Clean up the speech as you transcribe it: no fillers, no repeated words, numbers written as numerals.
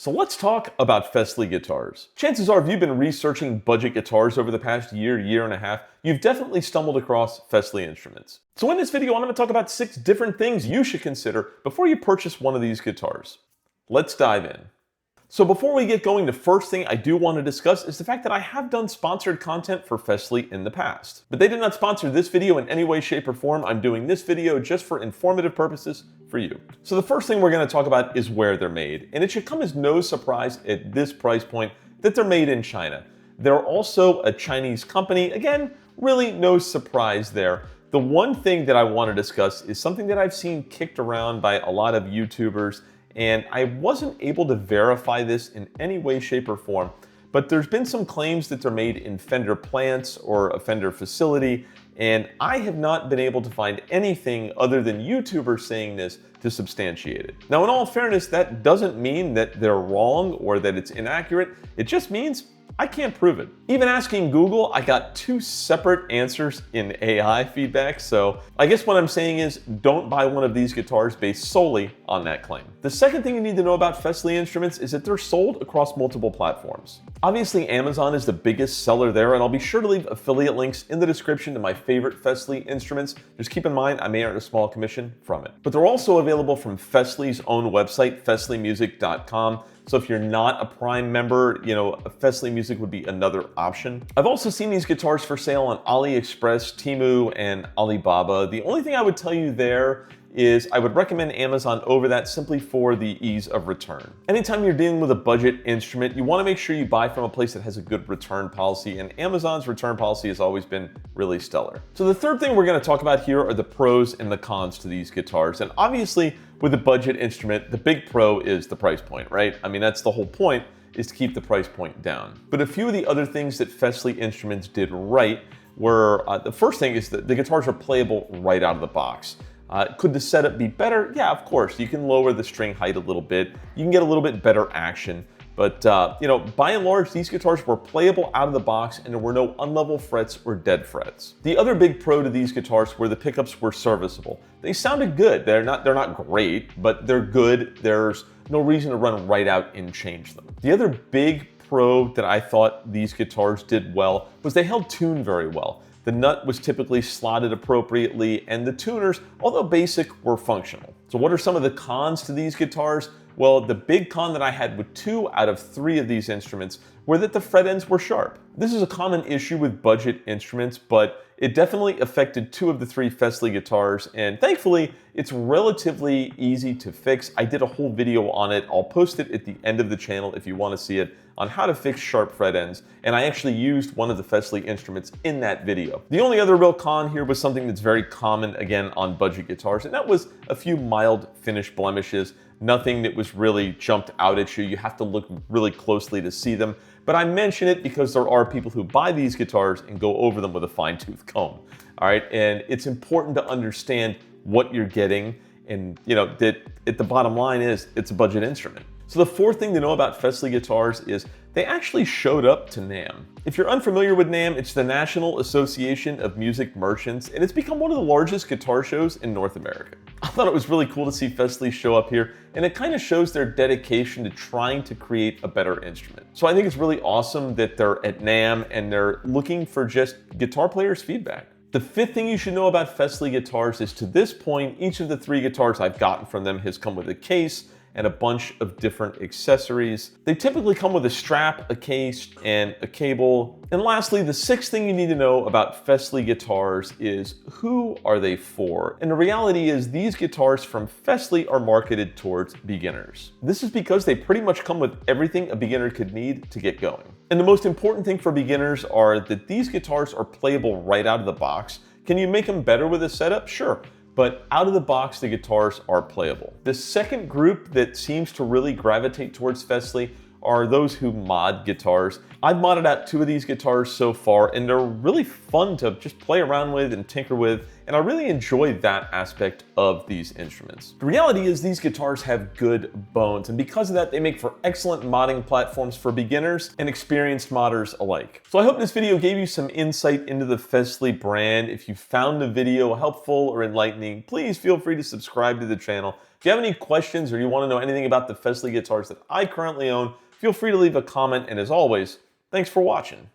So let's talk about Fesley guitars. Chances are if you've been researching budget guitars over the past year and a half, you've definitely stumbled across Fesley instruments. So in this video, I'm going to talk about 6 different things you should consider before you purchase one of these guitars. Let's dive in. So before we get going, the first thing I do want to discuss is the fact that I have done sponsored content for Fesley in the past. But they did not sponsor this video in any way, shape, or form. I'm doing this video just for informative purposes for you. So the first thing we're going to talk about is where they're made. And it should come as no surprise at this price point that they're made in China. They're also a Chinese company. Again, really no surprise there. The one thing that I want to discuss is something that I've seen kicked around by a lot of YouTubers, and I wasn't able to verify this in any way, shape, or form, but there's been some claims that they're made in Fender plants or a Fender facility, and I have not been able to find anything other than YouTubers saying this to substantiate it. Now, in all fairness, that doesn't mean that they're wrong or that it's inaccurate. It just means I can't prove it. Even asking Google, I got 2 separate answers in AI feedback, so I guess what I'm saying is don't buy one of these guitars based solely on that claim. The second thing you need to know about Fesley instruments is that they're sold across multiple platforms. Obviously, Amazon is the biggest seller there, and I'll be sure to leave affiliate links in the description to my favorite Fesley instruments. Just keep in mind, I may earn a small commission from it. But they're also available from Fesley's own website, fesleymusic.com. So if you're not a Prime member, Fesley Music would be another option. I've also seen these guitars for sale on AliExpress, Temu, and Alibaba. The only thing I would tell you there is I would recommend Amazon over that simply for the ease of return. Anytime you're dealing with a budget instrument, you want to make sure you buy from a place that has a good return policy, and Amazon's return policy has always been really stellar. So the third thing we're going to talk about here are the pros and the cons to these guitars. And obviously, with a budget instrument, the big pro is the price point, right? I mean, that's the whole point, is to keep the price point down. But a few of the other things that Fesley Instruments did right were, the first thing is that the guitars are playable right out of the box. Could the setup be better? Yeah, of course. You can lower the string height a little bit. You can get a little bit better action. But, by and large, these guitars were playable out of the box, and there were no unlevel frets or dead frets. The other big pro to these guitars were the pickups were serviceable. They sounded good. They're not great, but they're good. There's no reason to run right out and change them. The other big pro that I thought these guitars did well was they held tune very well. The nut was typically slotted appropriately, and the tuners, although basic, were functional. So what are some of the cons to these guitars? Well, the big con that I had with 2 out of 3 of these instruments were that the fret ends were sharp. This is a common issue with budget instruments, but it definitely affected 2 of the 3 Fesley guitars, and thankfully, it's relatively easy to fix. I did a whole video on it. I'll post it at the end of the channel if you want to see it, on how to fix sharp fret ends, and I actually used one of the Fesley instruments in that video. The only other real con here was something that's very common, again, on budget guitars, and that was a few mild finish blemishes. Nothing that was really jumped out at you. You have to look really closely to see them. But I mention it because there are people who buy these guitars and go over them with a fine-tooth comb. All right, and it's important to understand what you're getting, and that at the bottom line is it's a budget instrument. So the fourth thing to know about Fesley guitars is they actually showed up to NAMM. If you're unfamiliar with NAMM, it's the National Association of Music Merchants, and it's become one of the largest guitar shows in North America. I thought it was really cool to see Fesley show up here, and it kind of shows their dedication to trying to create a better instrument. So I think it's really awesome that they're at NAMM and they're looking for just guitar players' feedback. The fifth thing you should know about Fesley guitars is, to this point, each of the 3 guitars I've gotten from them has come with a case and a bunch of different accessories. They typically come with a strap, a case, and a cable. And lastly, the 6th thing you need to know about Fesley guitars is, who are they for? And the reality is these guitars from Fesley are marketed towards beginners. This is because they pretty much come with everything a beginner could need to get going. And the most important thing for beginners are that these guitars are playable right out of the box. Can you make them better with a setup? Sure. But out of the box, the guitars are playable. The second group that seems to really gravitate towards Fesley are those who mod guitars. I've modded out 2 of these guitars so far, and they're really fun to just play around with and tinker with, and I really enjoy that aspect of these instruments. The reality is these guitars have good bones, and because of that, they make for excellent modding platforms for beginners and experienced modders alike. So I hope this video gave you some insight into the Fesley brand. If you found the video helpful or enlightening, please feel free to subscribe to the channel. If you have any questions or you want to know anything about the Fesley guitars that I currently own, feel free to leave a comment, and as always, thanks for watching.